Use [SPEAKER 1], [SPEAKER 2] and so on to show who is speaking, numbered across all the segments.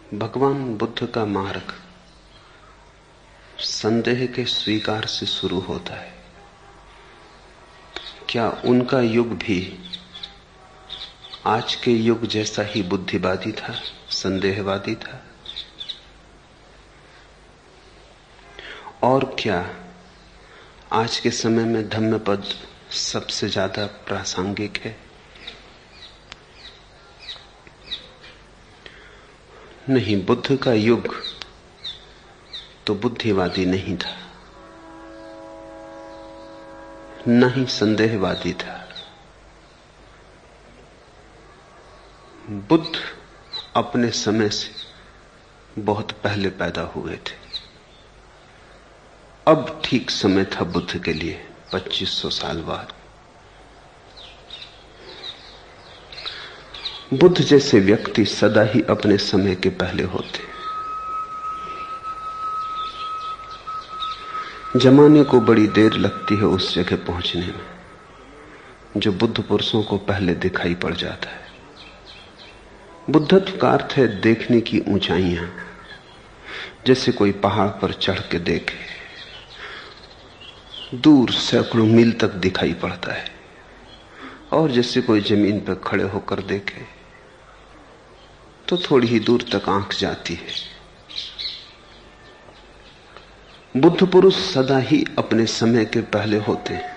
[SPEAKER 1] भगवान बुद्ध का मार्ग संदेह के स्वीकार से शुरू होता है। क्या उनका युग भी आज के युग जैसा ही बुद्धिवादी था, संदेहवादी था? और क्या आज के समय में धम्मपद सबसे ज्यादा प्रासंगिक है? नहीं, बुद्ध का युग तो बुद्धिवादी नहीं था, न ही संदेहवादी था। बुद्ध अपने समय से बहुत पहले पैदा हुए थे। अब ठीक समय था बुद्ध के लिए, 2500 साल बाद। बुद्ध जैसे व्यक्ति सदा ही अपने समय के पहले होते। जमाने को बड़ी देर लगती है उस जगह पहुंचने में जो बुद्ध पुरुषों को पहले दिखाई पड़ जाता है। बुद्धत्व का अर्थ है देखने की ऊंचाइयां। जैसे कोई पहाड़ पर चढ़ के देखे, दूर सैकड़ों मील तक दिखाई पड़ता है, और जैसे कोई जमीन पर खड़े होकर देखे तो थोड़ी ही दूर तक आंख जाती है। बुद्ध पुरुष सदा ही अपने समय के पहले होते हैं,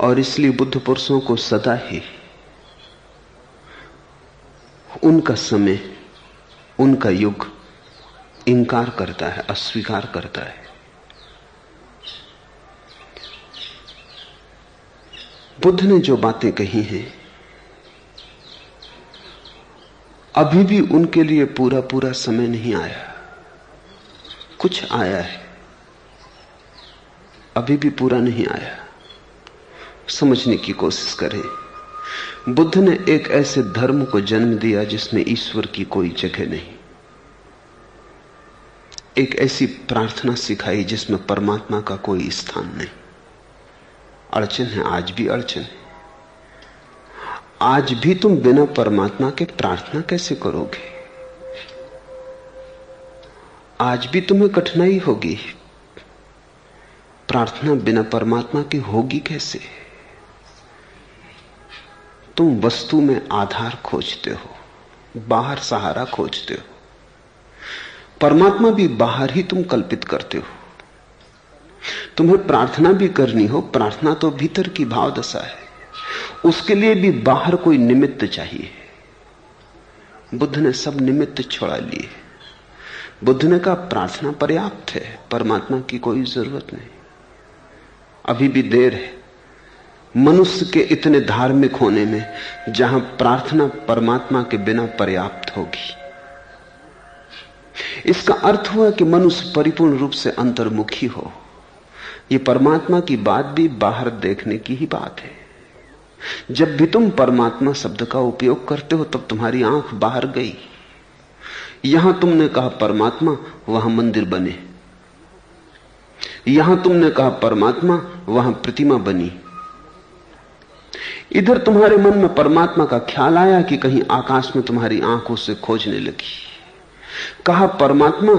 [SPEAKER 1] और इसलिए बुद्ध पुरुषों को सदा ही उनका समय, उनका युग इनकार करता है, अस्वीकार करता है। बुद्ध ने जो बातें कही हैं, अभी भी उनके लिए पूरा पूरा समय नहीं आया। कुछ आया है, अभी भी पूरा नहीं आया। समझने की कोशिश करें। बुद्ध ने एक ऐसे धर्म को जन्म दिया जिसमें ईश्वर की कोई जगह नहीं। एक ऐसी प्रार्थना सिखाई जिसमें परमात्मा का कोई स्थान नहीं। अड़चन है, आज भी अड़चन है। आज भी तुम बिना परमात्मा के प्रार्थना कैसे करोगे? आज भी तुम्हें कठिनाई होगी। प्रार्थना बिना परमात्मा की होगी कैसे? तुम वस्तु में आधार खोजते हो, बाहर सहारा खोजते हो। परमात्मा भी बाहर ही तुम कल्पित करते हो। तुम्हें प्रार्थना भी करनी हो, प्रार्थना तो भीतर की भाव दशा है, उसके लिए भी बाहर कोई निमित्त चाहिए। बुद्ध ने सब निमित्त छोड़ा लिए। बुद्ध ने कहा प्रार्थना पर्याप्त है, परमात्मा की कोई जरूरत नहीं। अभी भी देर है मनुष्य के इतने धार्मिक होने में जहां प्रार्थना परमात्मा के बिना पर्याप्त होगी। इसका अर्थ हुआ कि मनुष्य परिपूर्ण रूप से अंतर्मुखी हो। यह परमात्मा की बात भी बाहर देखने की ही बात है। जब भी तुम परमात्मा शब्द का उपयोग करते हो तब तुम्हारी आंख बाहर गई। यहां तुमने कहा परमात्मा, वहां मंदिर बने। यहां तुमने कहा परमात्मा, वहां प्रतिमा बनी। इधर तुम्हारे मन में परमात्मा का ख्याल आया कि कहीं आकाश में तुम्हारी आंख उसे खोजने लगी। कहा परमात्मा,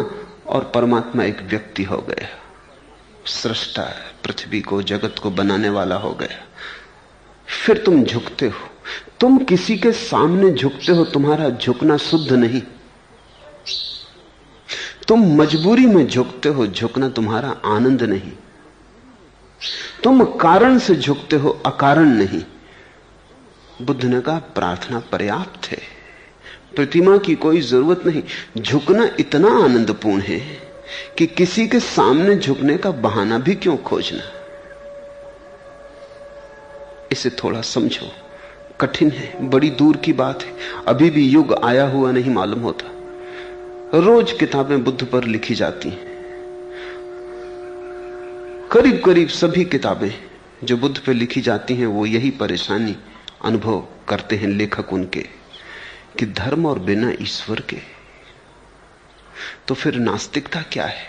[SPEAKER 1] और परमात्मा एक व्यक्ति हो गया, सृष्टा, पृथ्वी को, जगत को बनाने वाला हो गया। फिर तुम झुकते हो। तुम किसी के सामने झुकते हो, तुम्हारा झुकना शुद्ध नहीं। तुम मजबूरी में झुकते हो, झुकना तुम्हारा आनंद नहीं। तुम कारण से झुकते हो, अकारण नहीं। बुद्ध ने कहा प्रार्थना पर्याप्त है, प्रतिमा की कोई जरूरत नहीं। झुकना इतना आनंदपूर्ण है कि किसी के सामने झुकने का बहाना भी क्यों खोजना। इसे थोड़ा समझो, कठिन है, बड़ी दूर की बात है। अभी भी युग आया हुआ नहीं मालूम होता। रोज किताबें बुद्ध पर लिखी जाती हैं। करीब करीब सभी किताबें जो बुद्ध पर लिखी जाती हैं वो यही परेशानी अनुभव करते हैं लेखक उनके, कि धर्म और बिना ईश्वर के तो फिर नास्तिकता क्या है।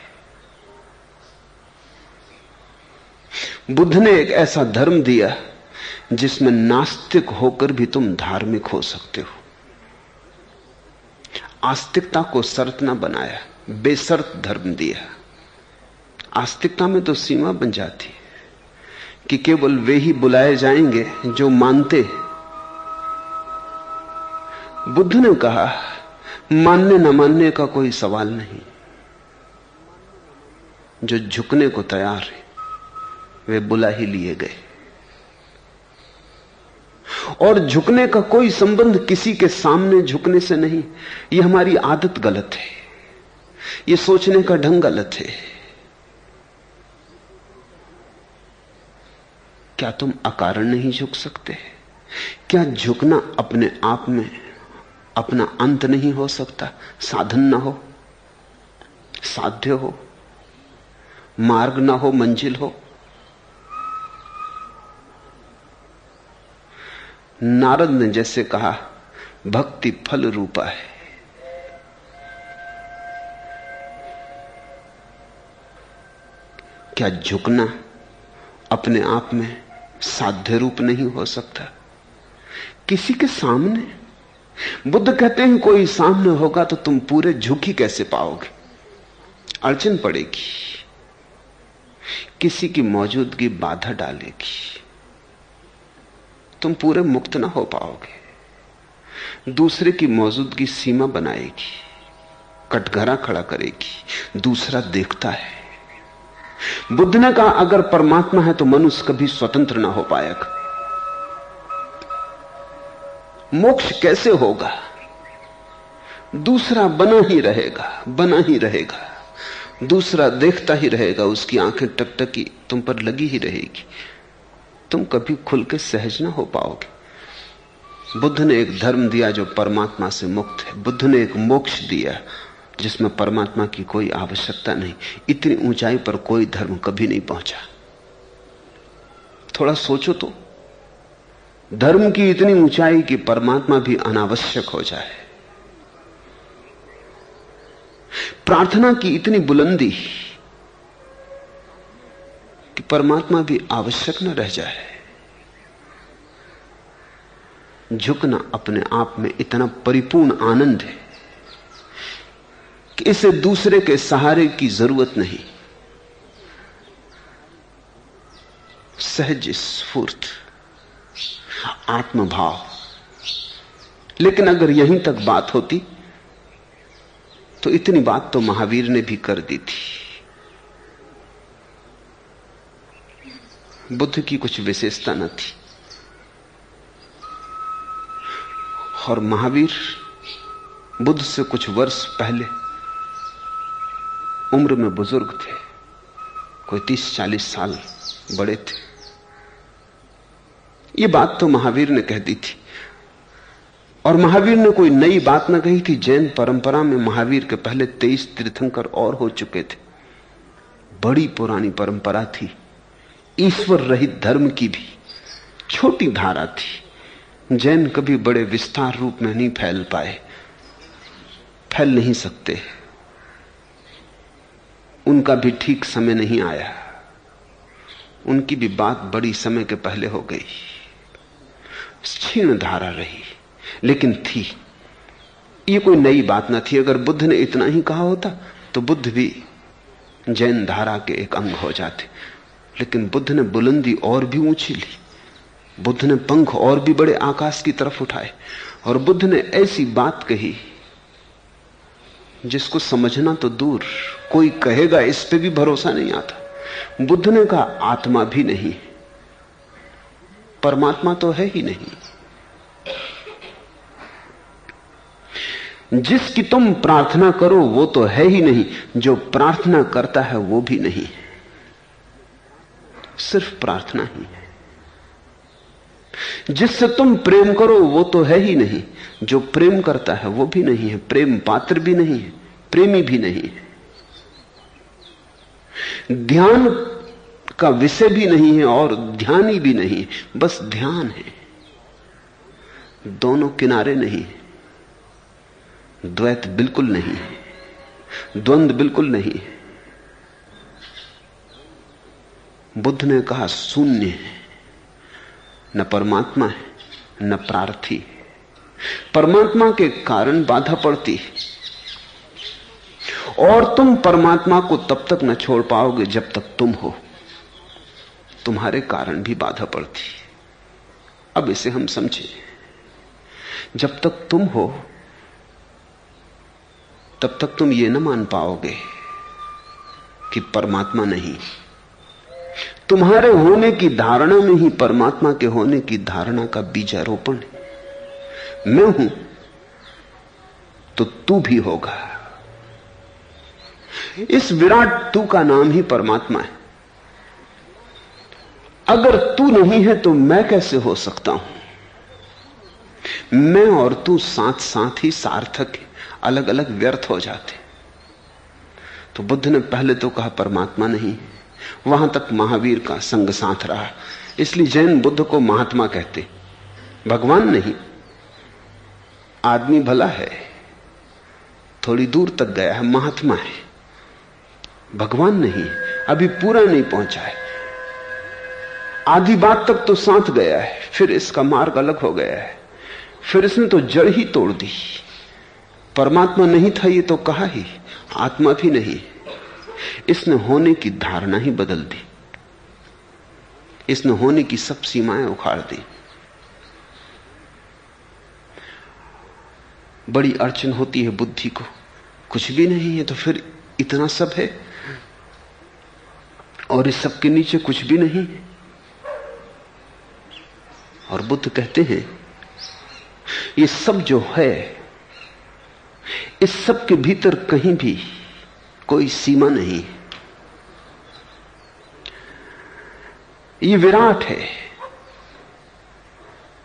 [SPEAKER 1] बुद्ध ने एक ऐसा धर्म दिया जिसमें नास्तिक होकर भी तुम धार्मिक हो सकते हो। आस्तिकता को शर्त ना बनाया, बेशर्त धर्म दिया। आस्तिकता में तो सीमा बन जाती कि केवल वे ही बुलाए जाएंगे जो मानते। बुद्ध ने कहा मानने न मानने का कोई सवाल नहीं, जो झुकने को तैयार है वे बुला ही लिए गए। और झुकने का कोई संबंध किसी के सामने झुकने से नहीं। यह हमारी आदत गलत है, यह सोचने का ढंग गलत है। क्या तुम अकारण नहीं झुक सकते? क्या झुकना अपने आप में अपना अंत नहीं हो सकता? साधन ना हो, साध्य हो, मार्ग ना हो, मंजिल हो। नारद ने जैसे कहा भक्ति फल रूपा है। क्या झुकना अपने आप में साध्य रूप नहीं हो सकता? किसी के सामने? बुद्ध कहते हैं कोई सामने होगा तो तुम पूरे झुक ही कैसे पाओगे? अड़चन पड़ेगी, किसी की मौजूदगी बाधा डालेगी, तुम पूरे मुक्त ना हो पाओगे। दूसरे की मौजूदगी सीमा बनाएगी, कटघरा खड़ा करेगी, दूसरा देखता है। बुद्ध ने कहा अगर परमात्मा है तो मनुष्य कभी स्वतंत्र ना हो पाएगा। मोक्ष कैसे होगा? दूसरा बना ही रहेगा, बना ही रहेगा, दूसरा देखता ही रहेगा, उसकी आंखें टकटकी तुम पर लगी ही रहेगी, तुम कभी खुल के सहज ना हो पाओगे। बुद्ध ने एक धर्म दिया जो परमात्मा से मुक्त है। बुद्ध ने एक मोक्ष दिया जिसमें परमात्मा की कोई आवश्यकता नहीं। इतनी ऊंचाई पर कोई धर्म कभी नहीं पहुंचा। थोड़ा सोचो तो, धर्म की इतनी ऊंचाई कि परमात्मा भी अनावश्यक हो जाए, प्रार्थना की इतनी बुलंदी कि परमात्मा भी आवश्यक न रह जाए। झुकना अपने आप में इतना परिपूर्ण आनंद है कि इसे दूसरे के सहारे की जरूरत नहीं। सहज स्फूर्त आत्मभाव। लेकिन अगर यहीं तक बात होती तो इतनी बात तो महावीर ने भी कर दी थी। बुद्ध की कुछ विशेषता न थी और महावीर बुद्ध से कुछ वर्ष पहले उम्र में बुजुर्ग थे, कोई 30-40 साल बड़े थे। ये बात तो महावीर ने कह दी थी और महावीर ने कोई नई बात न कही थी। जैन परंपरा में महावीर के पहले 23 तीर्थंकर और हो चुके थे। बड़ी पुरानी परंपरा थी, ईश्वर रहित धर्म की भी छोटी धारा थी। जैन कभी बड़े विस्तार रूप में नहीं फैल पाए, फैल नहीं सकते, उनका भी ठीक समय नहीं आया। उनकी भी बात बड़ी समय के पहले हो गई, क्षीण धारा रही, लेकिन थी। ये कोई नई बात ना थी। अगर बुद्ध ने इतना ही कहा होता तो बुद्ध भी जैन धारा के एक अंग हो जाते। लेकिन बुद्ध ने बुलंदी और भी ऊंची ली, बुद्ध ने पंख और भी बड़े आकाश की तरफ उठाए और बुद्ध ने ऐसी बात कही जिसको समझना तो दूर, कोई कहेगा इस पे भी भरोसा नहीं आता। बुद्ध ने कहा आत्मा भी नहीं, परमात्मा तो है ही नहीं। जिसकी तुम प्रार्थना करो वो तो है ही नहीं, जो प्रार्थना करता है वो भी नहीं, सिर्फ प्रार्थना ही है। जिससे तुम प्रेम करो वो तो है ही नहीं, जो प्रेम करता है वो भी नहीं है, प्रेम पात्र भी नहीं है, प्रेमी भी नहीं है। ध्यान का विषय भी नहीं है और ध्यानी भी नहीं है, बस ध्यान है। दोनों किनारे नहीं है, द्वैत बिल्कुल नहीं है, द्वंद्व बिल्कुल नहीं है। बुद्ध ने कहा शून्य है, न परमात्मा है न प्रार्थी। परमात्मा के कारण बाधा पड़ती, और तुम परमात्मा को तब तक न छोड़ पाओगे जब तक तुम हो। तुम्हारे कारण भी बाधा पड़ती। अब इसे हम समझें। जब तक तुम हो तब तक तुम ये न मान पाओगे कि परमात्मा नहीं। तुम्हारे होने की धारणा में ही परमात्मा के होने की धारणा का बीजारोपण है। मैं हूं तो तू भी होगा। इस विराट तू का नाम ही परमात्मा है। अगर तू नहीं है तो मैं कैसे हो सकता हूं? मैं और तू साथ साथ ही सार्थक है, अलग अलग व्यर्थ हो जाते। तो बुद्ध ने पहले तो कहा परमात्मा नहीं, वहां तक महावीर का संग साथ रहा। इसलिए जैन बुद्ध को महात्मा कहते, भगवान नहीं। आदमी भला है, थोड़ी दूर तक गया है, महात्मा है। भगवान नहीं, अभी पूरा नहीं पहुंचा है। आधी बात तक तो साथ गया है, फिर इसका मार्ग अलग हो गया है, फिर इसने तो जड़ ही तोड़ दी। परमात्मा नहीं था ये तो कहा ही, आत्मा भी नहीं। इसने होने की धारणा ही बदल दी। इसने होने की सब सीमाएं उखाड़ दी। बड़ी अड़चन होती है बुद्धि को, कुछ भी नहीं है तो फिर इतना सब है और इस सब के नीचे कुछ भी नहीं है। और बुद्ध कहते हैं ये सब जो है, इस सब के भीतर कहीं भी कोई सीमा नहीं। ये विराट है,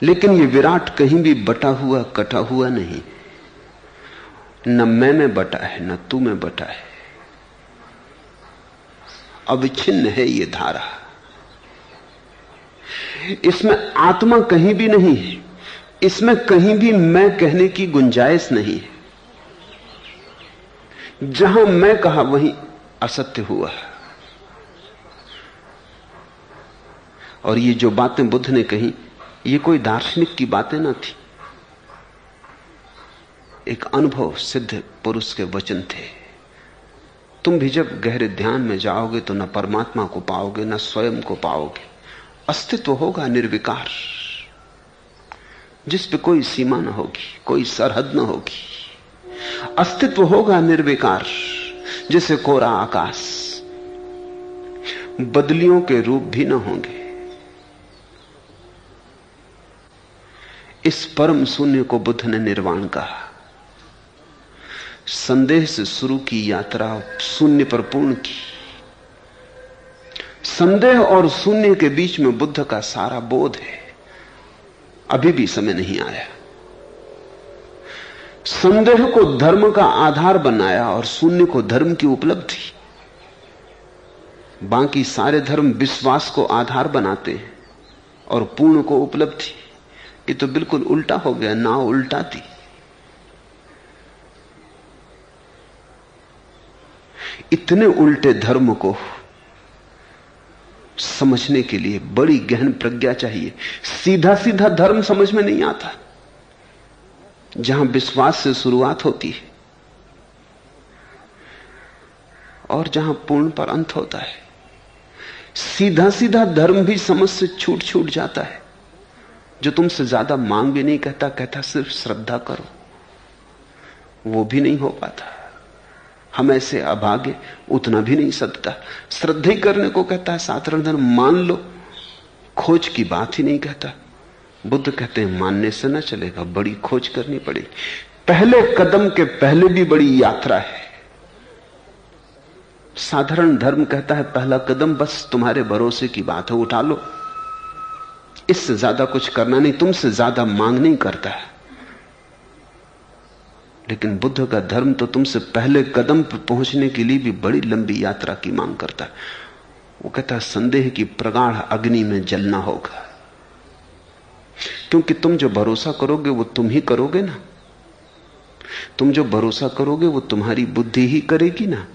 [SPEAKER 1] लेकिन ये विराट कहीं भी बटा हुआ कटा हुआ नहीं। न मैं में बटा है, न तू में बटा है। अविच्छिन्न है ये धारा। इसमें आत्मा कहीं भी नहीं है। इसमें कहीं भी मैं कहने की गुंजाइश नहीं है। जहां मैं कहा वहीं असत्य हुआ। और ये जो बातें बुद्ध ने कही, ये कोई दार्शनिक की बातें ना थी, एक अनुभव सिद्ध पुरुष के वचन थे। तुम भी जब गहरे ध्यान में जाओगे तो न परमात्मा को पाओगे, न स्वयं को पाओगे। अस्तित्व होगा निर्विकार, जिस पे कोई सीमा न होगी, कोई सरहद न होगी। अस्तित्व होगा निर्विकार, जैसे कोरा आकाश, बदलियों के रूप भी न होंगे। इस परम शून्य को बुद्ध ने निर्वाण कहा। संदेह से शुरू की यात्रा शून्य पर पूर्ण की। संदेह और शून्य के बीच में बुद्ध का सारा बोध है। अभी भी समय नहीं आया। संदेह को धर्म का आधार बनाया और शून्य को धर्म की उपलब्धि। बाकी सारे धर्म विश्वास को आधार बनाते हैं और पूर्ण को उपलब्धि। ये तो बिल्कुल उल्टा हो गया, नाव उल्टा दी। इतने उल्टे धर्म को समझने के लिए बड़ी गहन प्रज्ञा चाहिए। सीधा सीधा धर्म समझ में नहीं आता। जहां विश्वास से शुरुआत होती है और जहां पूर्ण पर अंत होता है, सीधा सीधा धर्म भी समझ से छूट छूट जाता है। जो तुमसे ज्यादा मांग भी नहीं कहता, कहता सिर्फ श्रद्धा करो, वो भी नहीं हो पाता। हम ऐसे अभागे, उतना भी नहीं सकता। श्रद्धा ही करने को कहता है साधारण धर्म, मान लो, खोज की बात ही नहीं कहता। बुद्ध कहते हैं मानने से न चलेगा, बड़ी खोज करनी पड़ेगी। पहले कदम के पहले भी बड़ी यात्रा है। साधारण धर्म कहता है पहला कदम बस तुम्हारे भरोसे की बात है, उठा लो, इससे ज्यादा कुछ करना नहीं, तुमसे ज्यादा मांग नहीं करता है। लेकिन बुद्ध का धर्म तो तुमसे पहले कदम पर पहुंचने के लिए भी बड़ी लंबी यात्रा की मांग करता है। वो कहता है संदेह की प्रगाढ़ अग्नि में जलना होगा, क्योंकि तुम जो भरोसा करोगे वो तुम ही करोगे ना। तुम जो भरोसा करोगे वो तुम्हारी बुद्धि ही करेगी ना।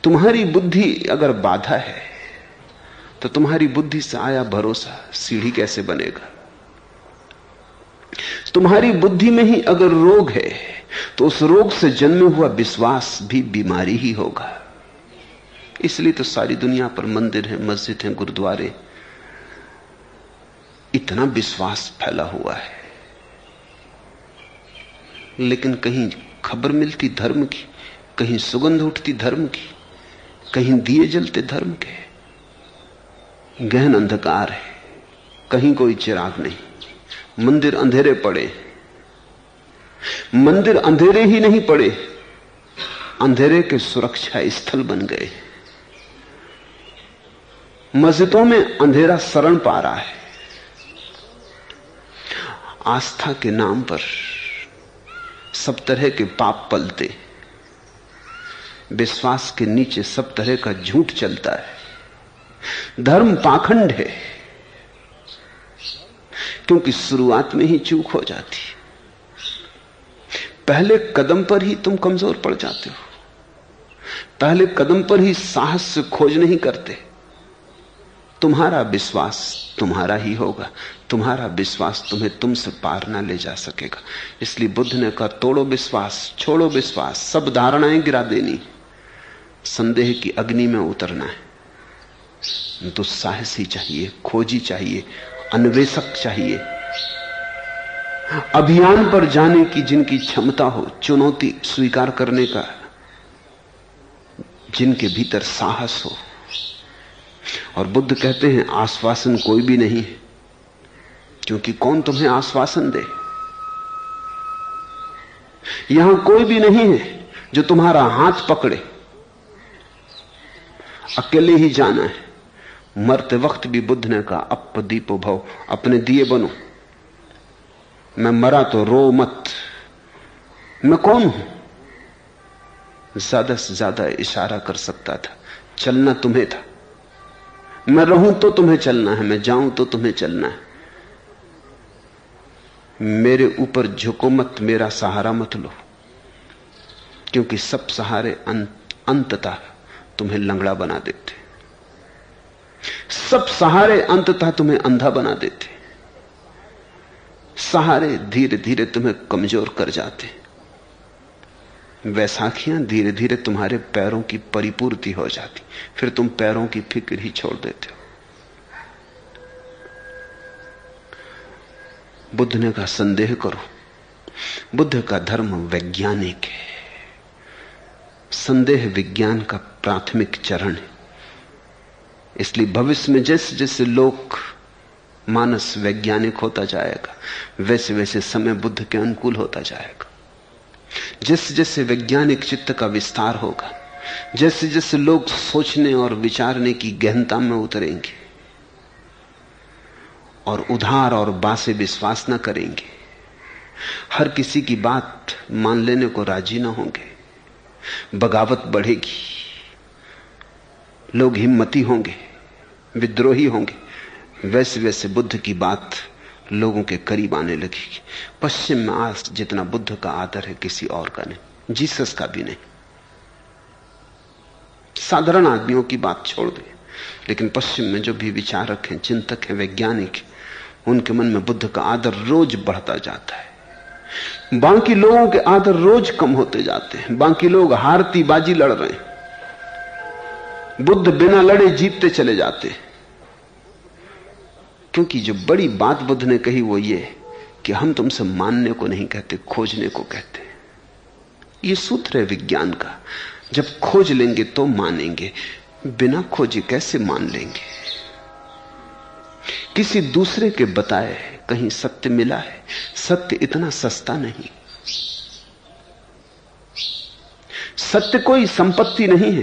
[SPEAKER 1] तुम्हारी बुद्धि अगर बाधा है तो तुम्हारी बुद्धि से आया भरोसा सीढ़ी कैसे बनेगा। तुम्हारी बुद्धि में ही अगर रोग है तो उस रोग से जन्मे हुआ विश्वास भी बीमारी ही होगा। इसलिए तो सारी दुनिया पर मंदिर हैं, मस्जिद हैं, गुरुद्वारे, इतना विश्वास फैला हुआ है। लेकिन कहीं खबर मिलती धर्म की, कहीं सुगंध उठती धर्म की, कहीं दिए जलते धर्म के। गहन अंधकार है, कहीं कोई चिराग नहीं। मंदिर अंधेरे पड़े। मंदिर अंधेरे ही नहीं पड़े, अंधेरे के सुरक्षा स्थल बन गए। मस्जिदों में अंधेरा शरण पा रहा है। आस्था के नाम पर सब तरह के पाप पलते, विश्वास के नीचे सब तरह का झूठ चलता है। धर्म पाखंड है, क्योंकि शुरुआत में ही चूक हो जाती। पहले कदम पर ही तुम कमजोर पड़ जाते हो, पहले कदम पर ही साहस से खोज नहीं करते। तुम्हारा विश्वास तुम्हारा ही होगा, तुम्हारा विश्वास तुम्हें तुमसे पार ना ले जा सकेगा। इसलिए बुद्ध ने कहा, तोड़ो विश्वास, छोड़ो विश्वास, सब धारणाएं गिरा देनी, संदेह की अग्नि में उतरना है। तो साहस ही चाहिए, खोजी चाहिए, अन्वेषक चाहिए, अभियान पर जाने की जिनकी क्षमता हो, चुनौती स्वीकार करने का जिनके भीतर साहस हो। और बुद्ध कहते हैं आश्वासन कोई भी नहीं है, क्योंकि कौन तुम्हें आश्वासन दे। यहां कोई भी नहीं है जो तुम्हारा हाथ पकड़े, अकेले ही जाना है। मरते वक्त भी बुद्ध ने कहा, अपदीपो भव, अपने दिए बनो। मैं मरा तो रो मत। मैं कौन हूं? ज्यादा से ज्यादा इशारा कर सकता था, चलना तुम्हें था। मैं रहूं तो तुम्हें चलना है, मैं जाऊं तो तुम्हें चलना है। मेरे ऊपर झुको मत, मेरा सहारा मत लो, क्योंकि सब सहारे अंततः तुम्हें लंगड़ा बना देते। सब सहारे अंततः तुम्हें अंधा बना देते। सहारे धीरे धीरे तुम्हें कमजोर कर जाते। वैसाखियां धीरे धीरे तुम्हारे पैरों की परिपूर्ति हो जाती, फिर तुम पैरों की फिक्र ही छोड़ देते हो। बुद्ध ने कहा, संदेह करो। बुद्ध का धर्म वैज्ञानिक है। संदेह विज्ञान का प्राथमिक चरण है। इसलिए भविष्य में जैसे जैसे लोक मानस वैज्ञानिक होता जाएगा, वैसे वैसे समय बुद्ध के अनुकूल होता जाएगा। जैसे जैसे वैज्ञानिक चित्त का विस्तार होगा, जैसे जैसे लोग सोचने और विचारने की गहनता में उतरेंगे और उधार और बासे विश्वास न करेंगे, हर किसी की बात मान लेने को राजी न होंगे, बगावत बढ़ेगी, लोग हिम्मती होंगे, विद्रोही होंगे, वैसे वैसे बुद्ध की बात लोगों के करीब आने लगेगी। पश्चिम में आज जितना बुद्ध का आदर है किसी और का नहीं, जीसस का भी नहीं। साधारण आदमियों की बात छोड़ दे, लेकिन पश्चिम में जो भी विचारक हैं, चिंतक हैं, वैज्ञानिक हैं, उनके मन में बुद्ध का आदर रोज बढ़ता जाता है। बाकी लोगों के आदर रोज कम होते जाते हैं। बाकी लोग हारती बाजी लड़ रहे हैं, बुद्ध बिना लड़े जीतते चले जाते हैं। क्योंकि जो बड़ी बात बुद्ध ने कही वो ये कि हम तुमसे मानने को नहीं कहते, खोजने को कहते हैं। ये सूत्र है विज्ञान का। जब खोज लेंगे तो मानेंगे, बिना खोजे कैसे मान लेंगे? किसी दूसरे के बताए कहीं सत्य मिला है? सत्य इतना सस्ता नहीं। सत्य कोई संपत्ति नहीं है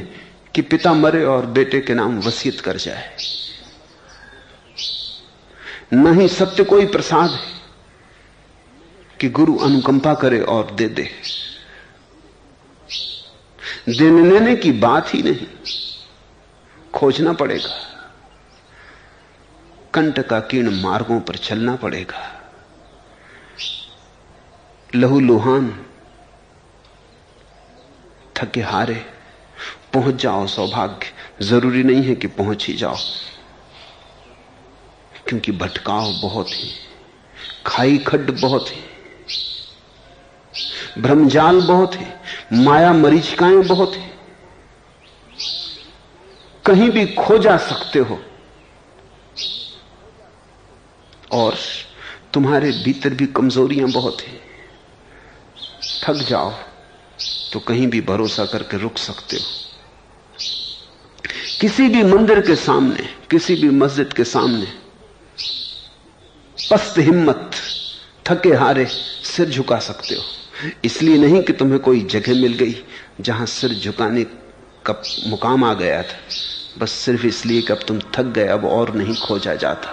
[SPEAKER 1] कि पिता मरे और बेटे के नाम वसीयत कर जाए। नहीं, सत्य कोई प्रसाद है कि गुरु अनुकंपा करे और दे दे। देने लेने की बात ही नहीं, खोजना पड़ेगा, कंटकाकीर्ण मार्गों पर चलना पड़ेगा। लहू लुहान, थके हारे पहुंच जाओ सौभाग्य। जरूरी नहीं है कि पहुंच ही जाओ, क्योंकि भटकाव बहुत है, खाई खड्ड बहुत है। भ्रमजाल बहुत है, माया मरीचिकाएं बहुत है, कहीं भी खो जा सकते हो। और तुम्हारे भीतर भी कमजोरियां बहुत हैं। थक जाओ तो कहीं भी भरोसा करके रुक सकते हो। किसी भी मंदिर के सामने, किसी भी मस्जिद के सामने पस्त हिम्मत, थके हारे सिर झुका सकते हो। इसलिए नहीं कि तुम्हें कोई जगह मिल गई जहां सिर झुकाने का मुकाम आ गया था, बस सिर्फ इसलिए कि अब तुम थक गए, अब और नहीं खोजा जाता।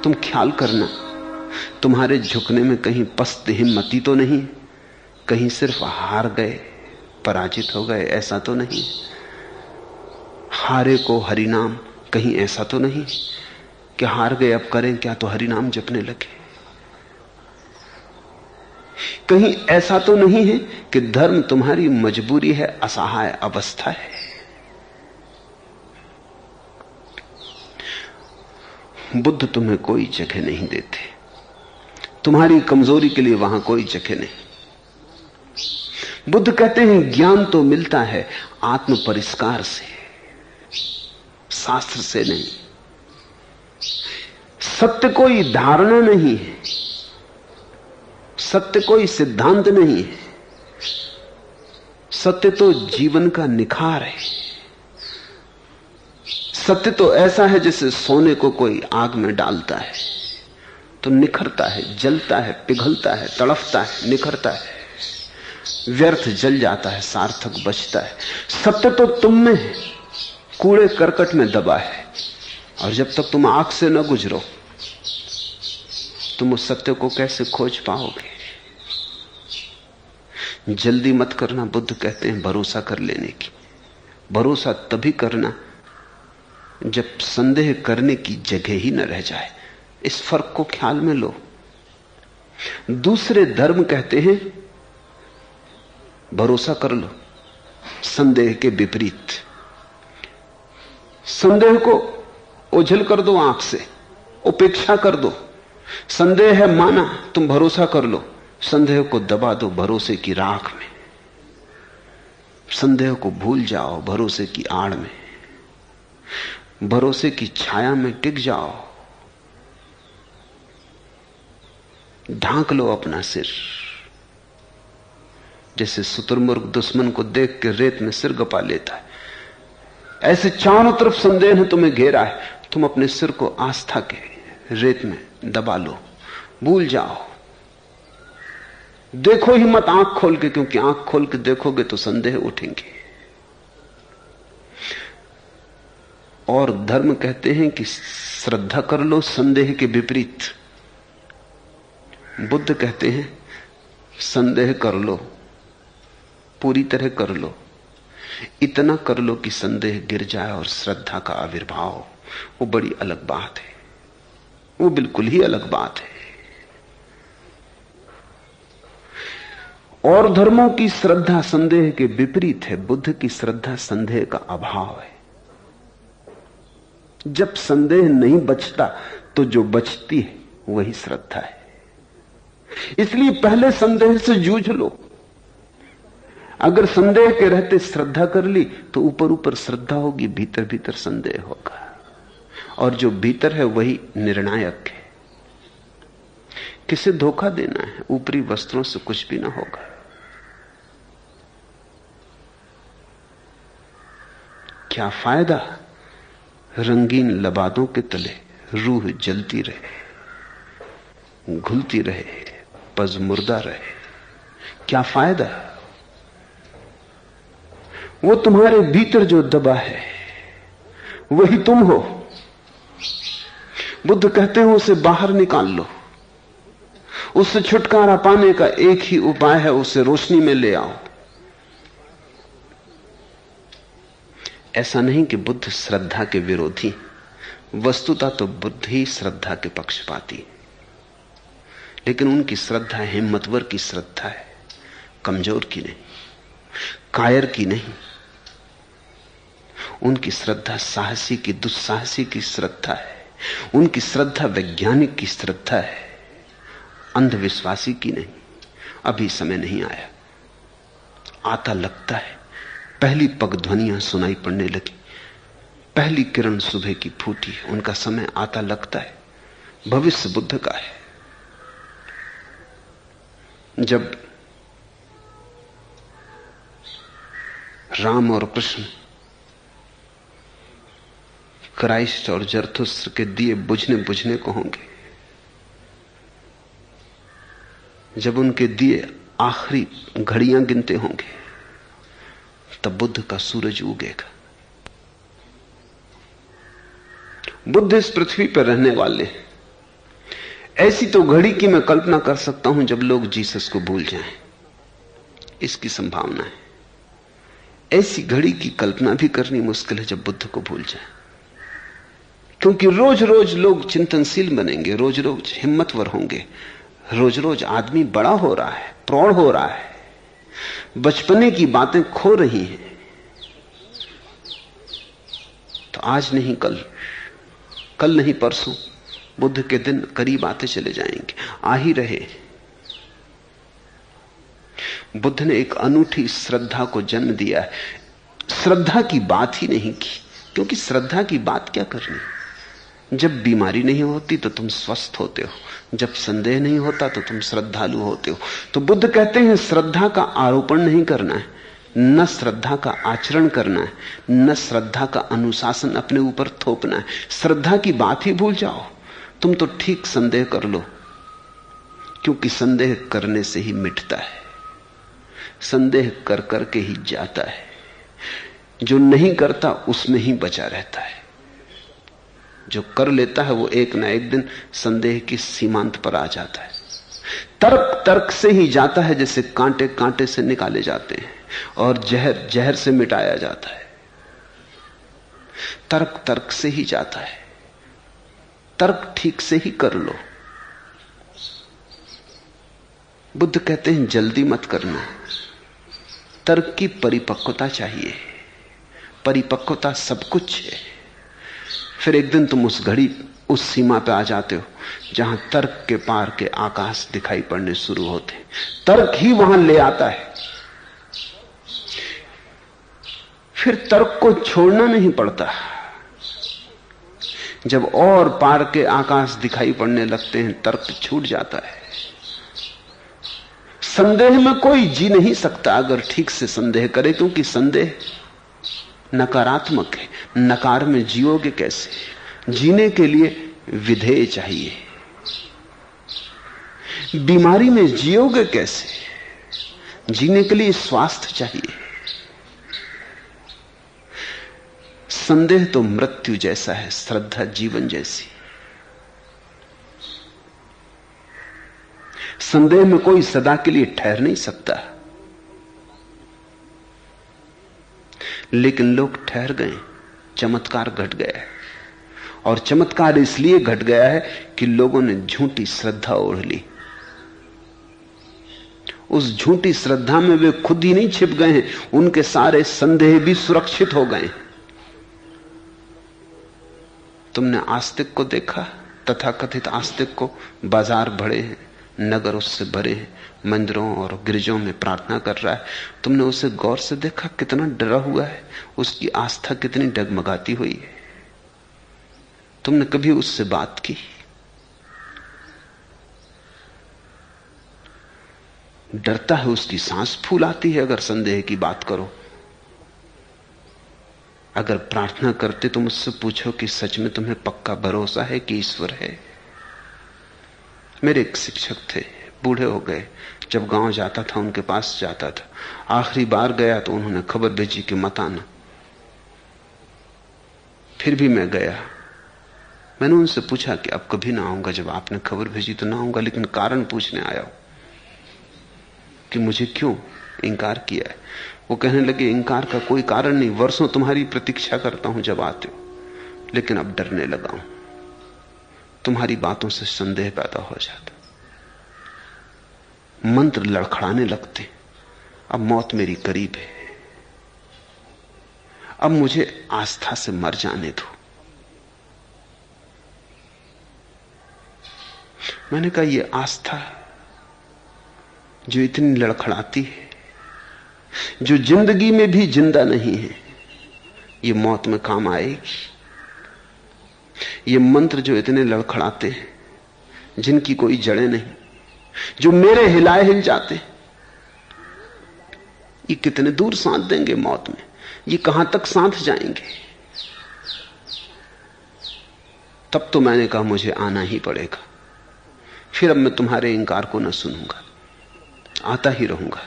[SPEAKER 1] तुम ख्याल करना, तुम्हारे झुकने में कहीं पस्त हिम्मती तो नहीं, कहीं सिर्फ हार गए, पराजित हो गए, ऐसा तो नहीं। हारे को हरिनाम, कहीं ऐसा तो नहीं कि हार गए अब करें क्या, तो हरिनाम जपने लगे। कहीं ऐसा तो नहीं है कि धर्म तुम्हारी मजबूरी है, असहाय अवस्था है। बुद्ध तुम्हें कोई जगह नहीं देते, तुम्हारी कमजोरी के लिए वहां कोई जगह नहीं। बुद्ध कहते हैं ज्ञान तो मिलता है आत्म परिष्कार से, शास्त्र से नहीं। सत्य कोई धारणा नहीं है, सत्य कोई सिद्धांत नहीं है, सत्य तो जीवन का निखार है। सत्य तो ऐसा है जैसे सोने को कोई आग में डालता है तो निखरता है, जलता है, पिघलता है, तड़फता है, निखरता है, व्यर्थ जल जाता है, सार्थक बचता है। सत्य तो तुम में है, कूड़े करकट में दबा है, और जब तक तुम आंख से न गुजरो तुम उस सत्य को कैसे खोज पाओगे। जल्दी मत करना, बुद्ध कहते हैं भरोसा कर लेने की। भरोसा तभी करना जब संदेह करने की जगह ही न रह जाए। इस फर्क को ख्याल में लो। दूसरे धर्म कहते हैं भरोसा कर लो, संदेह के विपरीत। संदेह को ओझल कर दो, आंख से उपेक्षा कर दो। संदेह है माना, तुम भरोसा कर लो। संदेह को दबा दो भरोसे की राख में। संदेह को भूल जाओ भरोसे की आड़ में। भरोसे की छाया में टिक जाओ। ढांक लो अपना सिर, जैसे शुतुरमुर्ग दुश्मन को देख के रेत में सिर गपा लेता है। ऐसे चारों तरफ संदेह ने तुम्हें घेरा है, तुम अपने सिर को आस्था के रेत में दबा लो, भूल जाओ। देखो ही मत आंख खोल के, क्योंकि आंख खोल के देखोगे तो संदेह उठेंगे। और धर्म कहते हैं कि श्रद्धा कर लो संदेह के विपरीत। बुद्ध कहते हैं संदेह कर लो, पूरी तरह कर लो, इतना कर लो कि संदेह गिर जाए और श्रद्धा का आविर्भाव हो। वो बड़ी अलग बात है, वो बिल्कुल ही अलग बात है। और धर्मों की श्रद्धा संदेह के विपरीत है, बुद्ध की श्रद्धा संदेह का अभाव है। जब संदेह नहीं बचता तो जो बचती है वही श्रद्धा है। इसलिए पहले संदेह से जूझ लो। अगर संदेह के रहते श्रद्धा कर ली तो ऊपर ऊपर श्रद्धा होगी, भीतर भीतर संदेह होगा, और जो भीतर है वही निर्णायक है। किसे धोखा देना है, ऊपरी वस्त्रों से कुछ भी ना होगा। क्या फायदा रंगीन लबादों के तले रूह जलती रहे, घुलती रहे, पज मुर्दा रहे, क्या फायदा। वो तुम्हारे भीतर जो दबा है वही तुम हो। बुद्ध कहते हैं उसे बाहर निकाल लो। उससे छुटकारा पाने का एक ही उपाय है, उसे रोशनी में ले आओ। ऐसा नहीं कि बुद्ध श्रद्धा के विरोधी, वस्तुतः तो बुद्ध ही श्रद्धा के पक्षपाती, लेकिन उनकी श्रद्धा हिम्मतवर की श्रद्धा है, कमजोर की नहीं, कायर की नहीं। उनकी श्रद्धा साहसी की, दुस्साहसी की श्रद्धा है। उनकी श्रद्धा वैज्ञानिक की श्रद्धा है, अंधविश्वासी की नहीं। अभी समय नहीं आया। आता लगता है। पहली पगध्वनियां सुनाई पड़ने लगी, पहली किरण सुबह की फूटी, उनका समय आता लगता है। भविष्य बुद्ध का है। जब राम और कृष्ण क्राइस्ट और जरथुस्त्र के दिए बुझने बुझने को होंगे, जब उनके दिए आखिरी घड़ियां गिनते होंगे, तब बुद्ध का सूरज उगेगा। बुद्ध इस पृथ्वी पर रहने वाले हैं। ऐसी तो घड़ी की मैं कल्पना कर सकता हूं जब लोग जीसस को भूल जाएं, इसकी संभावना है। ऐसी घड़ी की कल्पना भी करनी मुश्किल है जब बुद्ध को भूल जाएं, क्योंकि रोज रोज लोग चिंतनशील बनेंगे, रोज रोज हिम्मतवर होंगे, रोज रोज आदमी बड़ा हो रहा है, प्रौढ़ हो रहा है, बचपने की बातें खो रही हैं। तो आज नहीं कल, कल नहीं परसों बुद्ध के दिन करीब आते चले जाएंगे, आ ही रहे। बुद्ध ने एक अनूठी श्रद्धा को जन्म दिया है। श्रद्धा की बात ही नहीं की, क्योंकि श्रद्धा की बात क्या करनी। जब बीमारी नहीं होती तो तुम स्वस्थ होते हो, जब संदेह नहीं होता तो तुम श्रद्धालु होते हो। तो बुद्ध कहते हैं श्रद्धा का आरोपण नहीं करना है, न श्रद्धा का आचरण करना है, न श्रद्धा का अनुशासन अपने ऊपर थोपना है। श्रद्धा की बात ही भूल जाओ, तुम तो ठीक संदेह कर लो, क्योंकि संदेह करने से ही मिटता है, संदेह कर करके ही जाता है। जो नहीं करता उसमें ही बचा रहता है, जो कर लेता है वो एक ना एक दिन संदेह की सीमांत पर आ जाता है। तर्क तर्क से ही जाता है, जैसे कांटे कांटे से निकाले जाते हैं और जहर जहर से मिटाया जाता है। तर्क तर्क से ही जाता है, तर्क ठीक से ही कर लो। बुद्ध कहते हैं जल्दी मत करना, तर्क की परिपक्वता चाहिए, परिपक्वता सब कुछ है। फिर एक दिन तुम उस घड़ी, उस सीमा पे आ जाते हो जहां तर्क के पार के आकाश दिखाई पड़ने शुरू होते हैं। तर्क ही वहां ले आता है, फिर तर्क को छोड़ना नहीं पड़ता। जब और पार के आकाश दिखाई पड़ने लगते हैं, तर्क छूट जाता है। संदेह में कोई जी नहीं सकता अगर ठीक से संदेह करे, क्योंकि संदेह नकारात्मक है। नकार में जियोगे कैसे? जीने के लिए विधेय चाहिए। बीमारी में जियोगे कैसे? जीने के लिए स्वास्थ्य चाहिए। संदेह तो मृत्यु जैसा है, श्रद्धा जीवन जैसी। संदेह में कोई सदा के लिए ठहर नहीं सकता, लेकिन लोग ठहर गए, चमत्कार घट गया है। और चमत्कार इसलिए घट गया है कि लोगों ने झूठी श्रद्धा ओढ़ ली। उस झूठी श्रद्धा में वे खुद ही नहीं छिप गए हैं, उनके सारे संदेह भी सुरक्षित हो गए। तुमने आस्तिक को देखा, तथाकथित आस्तिक को? बाजार भरे हैं, नगर उससे भरे हैं, मंदिरों और गिरजों में प्रार्थना कर रहा है। तुमने उसे गौर से देखा? कितना डरा हुआ है, उसकी आस्था कितनी डगमगाती हुई है। तुमने कभी उससे बात की? डरता है, उसकी सांस फूल आती है अगर संदेह की बात करो। अगर प्रार्थना करते तो मुझसे पूछो कि सच में तुम्हें पक्का भरोसा है कि ईश्वर है? मेरे एक शिक्षक थे, बूढ़े हो गए। जब गांव जाता था उनके पास जाता था। आखिरी बार गया तो उन्होंने खबर भेजी कि मत आना। फिर भी मैं गया। मैंने उनसे पूछा कि अब कभी ना आऊंगा। जब आपने खबर भेजी तो ना आऊंगा, लेकिन कारण पूछने आया हूं कि मुझे क्यों इंकार किया है। वो कहने लगे, इंकार का कोई कारण नहीं, वर्षों तुम्हारी प्रतीक्षा करता हूं जब आते हो, लेकिन अब डरने लगा हूं। तुम्हारी बातों से संदेह पैदा हो जाता, मंत्र लड़खड़ाने लगते। अब मौत मेरी करीब है, अब मुझे आस्था से मर जाने दो। मैंने कहा, यह आस्था जो इतनी लड़खड़ाती है, जो जिंदगी में भी जिंदा नहीं है, ये मौत में काम आएगी। ये मंत्र जो इतने लड़खड़ाते हैं, जिनकी कोई जड़ें नहीं, जो मेरे हिलाए हिल जाते, ये कितने दूर साथ देंगे मौत में, ये कहां तक साथ जाएंगे। तब तो मैंने कहा मुझे आना ही पड़ेगा। फिर अब मैं तुम्हारे इंकार को न सुनूंगा, आता ही रहूंगा,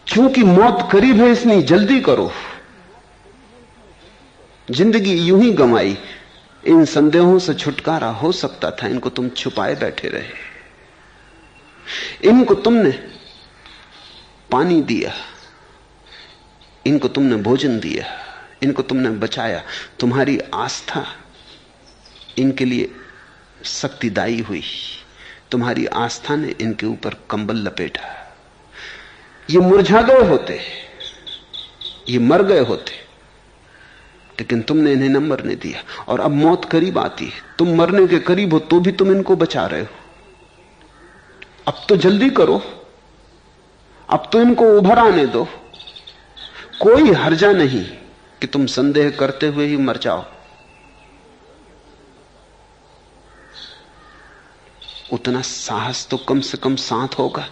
[SPEAKER 1] क्योंकि मौत करीब है, इसलिए जल्दी करो। जिंदगी यूं ही गंवाई। इन संदेहों से छुटकारा हो सकता था, इनको तुम छुपाए बैठे रहे। इनको तुमने पानी दिया, इनको तुमने भोजन दिया, इनको तुमने बचाया। तुम्हारी आस्था इनके लिए शक्तिदायी हुई। तुम्हारी आस्था ने इनके ऊपर कंबल लपेटा। ये मुरझा गए होते, ये मर गए होते, लेकिन तुमने इन्हें न मरने दिया। और अब मौत करीब आती है, तुम मरने के करीब हो तो भी तुम इनको बचा रहे हो। अब तो जल्दी करो, अब तो इनको उभर आने दो। कोई हर्जा नहीं कि तुम संदेह करते हुए ही मर जाओ। उतना साहस तो कम से कम साथ होगा,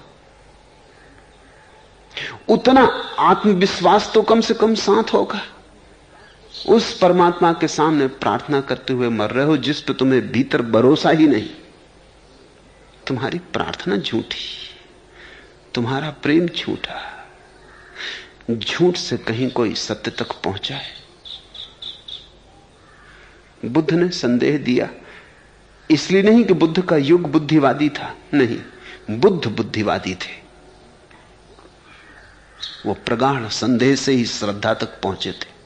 [SPEAKER 1] उतना आत्मविश्वास तो कम से कम साथ होगा। उस परमात्मा के सामने प्रार्थना करते हुए मर रहे हो जिस पे तुम्हें भीतर भरोसा ही नहीं। तुम्हारी प्रार्थना झूठी, तुम्हारा प्रेम झूठा। झूठ से कहीं कोई सत्य तक पहुंचा है? बुद्ध ने संदेह दिया, इसलिए नहीं कि बुद्ध का युग बुद्धिवादी था, नहीं, बुद्ध बुद्धिवादी थे। वो प्रगाढ़ संदेह से ही श्रद्धा तक पहुंचे थे।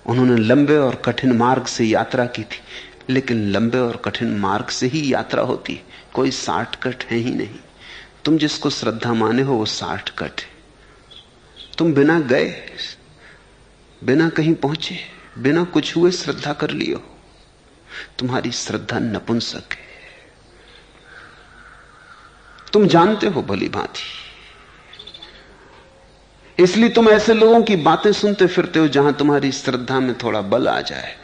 [SPEAKER 1] उन्होंने लंबे और कठिन मार्ग से यात्रा की थी, लेकिन लंबे और कठिन मार्ग से ही यात्रा होती है, कोई शॉर्टकट है ही नहीं। तुम जिसको श्रद्धा माने हो वो शॉर्टकट है। तुम बिना गए, बिना कहीं पहुंचे, बिना कुछ हुए श्रद्धा कर लियो। तुम्हारी श्रद्धा नपुंसक है। तुम जानते हो भली भांति, इसलिए तुम ऐसे लोगों की बातें सुनते फिरते हो जहां तुम्हारी श्रद्धा में थोड़ा बल आ जाए,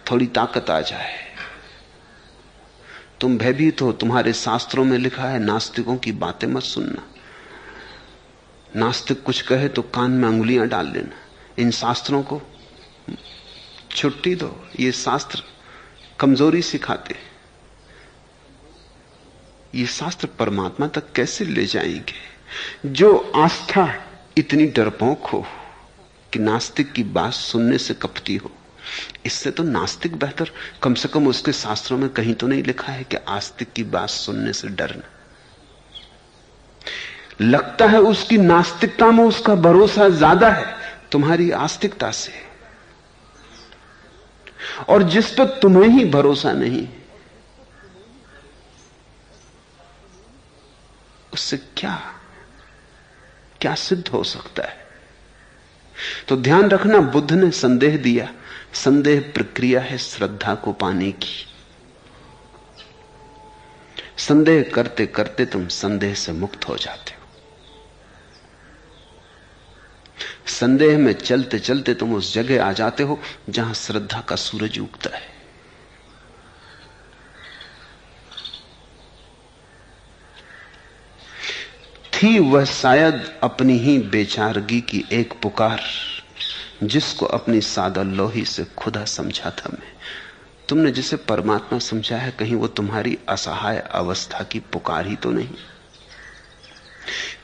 [SPEAKER 1] थोड़ी ताकत आ जाए। तुम भयभीत हो। तुम्हारे शास्त्रों में लिखा है नास्तिकों की बातें मत सुनना। नास्तिक कुछ कहे तो कान में अंगुलियां डाल लेना। इन शास्त्रों को छुट्टी दो, ये शास्त्र कमजोरी सिखाते। ये शास्त्र परमात्मा तक कैसे ले जाएंगे? जो आस्था इतनी डरपोक हो कि नास्तिक की बात सुनने से कपती हो, इससे तो नास्तिक बेहतर। कम से कम उसके शास्त्रों में कहीं तो नहीं लिखा है कि आस्तिक की बात सुनने से डरना। लगता है उसकी नास्तिकता में उसका भरोसा ज्यादा है तुम्हारी आस्तिकता से। और जिस पर तुम्हें ही भरोसा नहीं, उससे क्या सिद्ध हो सकता है? तो ध्यान रखना, बुद्ध ने संदेह दिया। संदेह प्रक्रिया है श्रद्धा को पाने की। संदेह करते करते तुम संदेह से मुक्त हो जाते हो। संदेह में चलते चलते तुम उस जगह आ जाते हो जहां श्रद्धा का सूरज उगता है। थी वह शायद अपनी ही बेचारगी की एक पुकार, जिसको अपनी सादा लोही से खुदा समझा था मैं। तुमने जिसे परमात्मा समझा है, कहीं वो तुम्हारी असहाय अवस्था की पुकार ही तो नहीं?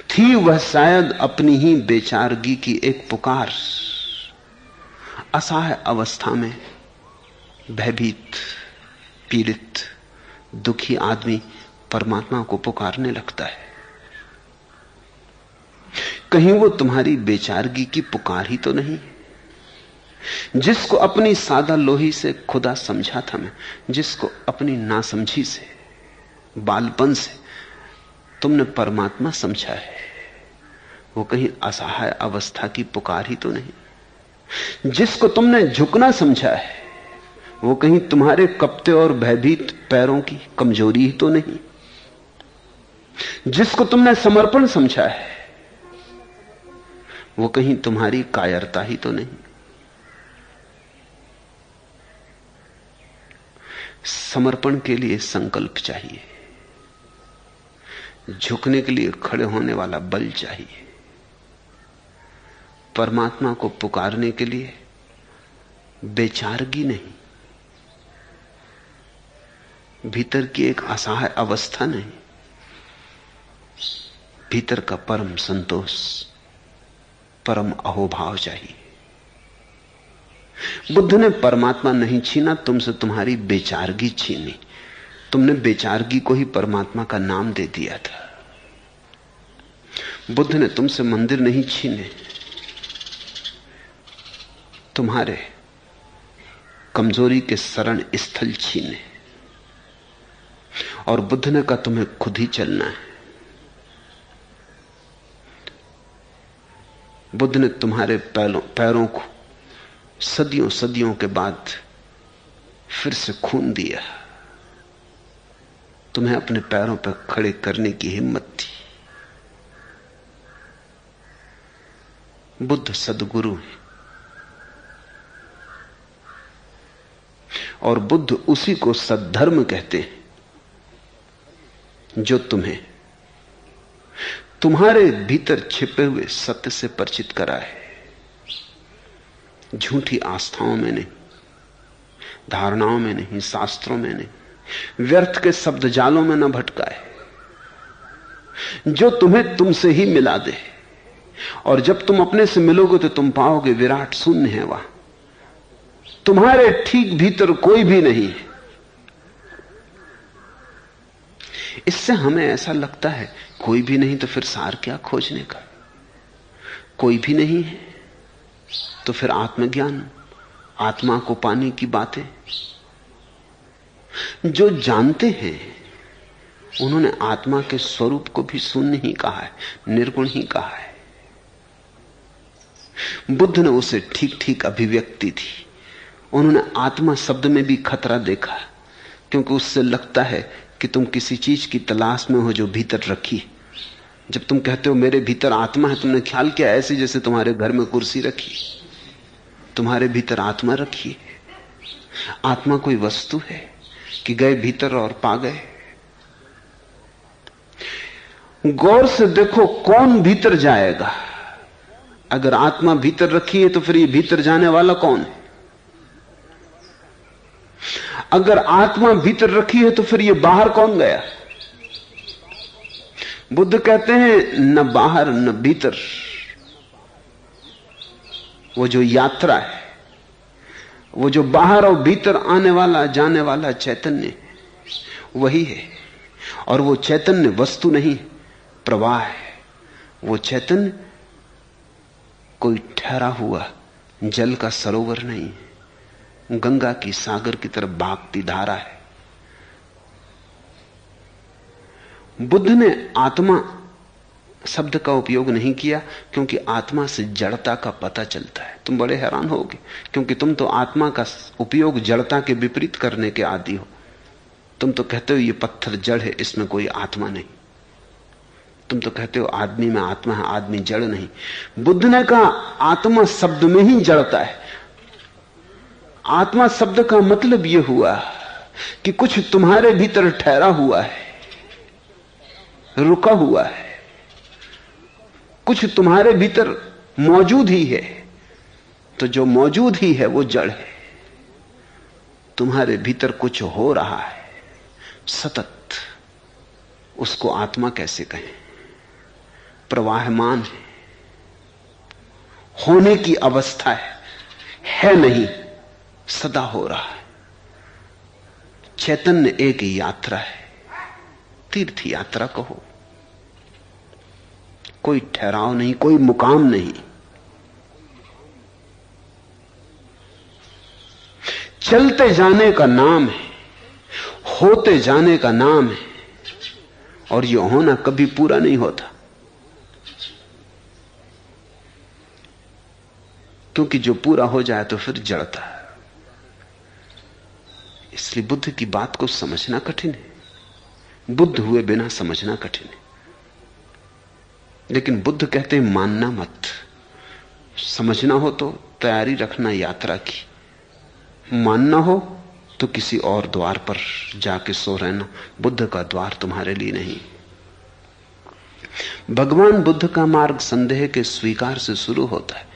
[SPEAKER 1] थी वह शायद अपनी ही बेचारगी की एक पुकार। असहाय अवस्था में भयभीत, पीड़ित, दुखी आदमी परमात्मा को पुकारने लगता है। कहीं वो तुम्हारी बेचारगी की पुकार ही तो नहीं? जिसको अपनी सादा लोही से खुदा समझा था मैं, जिसको अपनी नासमझी से, बालपन से तुमने परमात्मा समझा है, वो कहीं असहाय अवस्था की पुकार ही तो नहीं? जिसको तुमने झुकना समझा है, वो कहीं तुम्हारे कपते और भयभीत पैरों की कमजोरी ही तो नहीं? जिसको तुमने समर्पण समझा है वो कहीं तुम्हारी कायरता ही तो नहीं। समर्पण के लिए संकल्प चाहिए, झुकने के लिए खड़े होने वाला बल चाहिए। परमात्मा को पुकारने के लिए बेचारगी नहीं, भीतर की एक असहाय अवस्था नहीं, भीतर का परम संतोष, परम अहोभाव चाहिए। बुद्ध ने परमात्मा नहीं छीना तुमसे, तुम्हारी बेचारगी छीनी। तुमने बेचारगी को ही परमात्मा का नाम दे दिया था। बुद्ध ने तुमसे मंदिर नहीं छीने, तुम्हारे कमजोरी के शरण स्थल छीने। और बुद्ध ने कहा तुम्हें खुद ही चलना है। बुद्ध ने तुम्हारे पैरों को सदियों सदियों के बाद फिर से खून दिया, तुम्हें अपने पैरों पर खड़े करने की हिम्मत थी। बुद्ध सद्गुरु है और बुद्ध उसी को सद्धर्म कहते हैं जो तुम्हें तुम्हारे भीतर छिपे हुए सत्य से परिचित कराए, झूठी आस्थाओं में नहीं, धारणाओं में नहीं, शास्त्रों में नहीं, व्यर्थ के शब्द जालों में न भटकाए, जो तुम्हें तुमसे ही मिला दे। और जब तुम अपने से मिलोगे तो तुम पाओगे विराट शून्य है वहां, तुम्हारे ठीक भीतर कोई भी नहीं है। इससे हमें ऐसा लगता है कोई भी नहीं तो फिर सार क्या खोजने का, कोई भी नहीं है तो फिर आत्मज्ञान, आत्मा को पाने की बातें। जो जानते हैं उन्होंने आत्मा के स्वरूप को भी शून्य ही कहा है, निर्गुण ही कहा है। बुद्ध ने उसे ठीक ठीक अभिव्यक्ति थी। उन्होंने आत्मा शब्द में भी खतरा देखा, क्योंकि उससे लगता है कि तुम किसी चीज की तलाश में हो जो भीतर रखी। जब तुम कहते हो मेरे भीतर आत्मा है, तुमने ख्याल किया ऐसे जैसे तुम्हारे घर में कुर्सी रखी, तुम्हारे भीतर आत्मा रखी है। आत्मा कोई वस्तु है कि गए भीतर और पा गए? गौर से देखो कौन भीतर जाएगा। अगर आत्मा भीतर रखी है तो फिर ये भीतर जाने वाला कौन है? अगर आत्मा भीतर रखी है तो फिर ये बाहर कौन गया? बुद्ध कहते हैं न बाहर न भीतर, वो जो यात्रा है, वो जो बाहर और भीतर आने वाला जाने वाला चैतन्य वही है। और वो चैतन्य वस्तु नहीं, प्रवाह है। वो चैतन्य कोई ठहरा हुआ जल का सरोवर नहीं, गंगा की सागर की तरफ भागती धारा है। बुद्ध ने आत्मा शब्द का उपयोग नहीं किया क्योंकि आत्मा से जड़ता का पता चलता है। तुम बड़े हैरान होगे, क्योंकि तुम तो आत्मा का उपयोग जड़ता के विपरीत करने के आदी हो। तुम तो कहते हो ये पत्थर जड़ है, इसमें कोई आत्मा नहीं। तुम तो कहते हो आदमी में आत्मा है, आदमी जड़ नहीं। बुद्ध ने कहा आत्मा शब्द में ही जड़ता है। आत्मा शब्द का मतलब यह हुआ कि कुछ तुम्हारे भीतर ठहरा हुआ है, रुका हुआ है, कुछ तुम्हारे भीतर मौजूद ही है। तो जो मौजूद ही है वो जड़ है। तुम्हारे भीतर कुछ हो रहा है सतत, उसको आत्मा कैसे कहें? प्रवाहमान है, होने की अवस्था है नहीं, सदा हो रहा है। चैतन्य एक यात्रा है, तीर्थ यात्रा कहो, कोई ठहराव नहीं, कोई मुकाम नहीं। चलते जाने का नाम है, होते जाने का नाम है, और यह होना कभी पूरा नहीं होता। क्योंकि जो पूरा हो जाए तो फिर जड़ता है। इसलिए बुद्ध की बात को समझना कठिन है, बुद्ध हुए बिना समझना कठिन है। लेकिन बुद्ध कहते हैं मानना मत, समझना हो तो तैयारी रखना यात्रा की, मानना हो तो किसी और द्वार पर जाके सो रहना, बुद्ध का द्वार तुम्हारे लिए नहीं। भगवान बुद्ध का मार्ग संदेह के स्वीकार से शुरू होता है।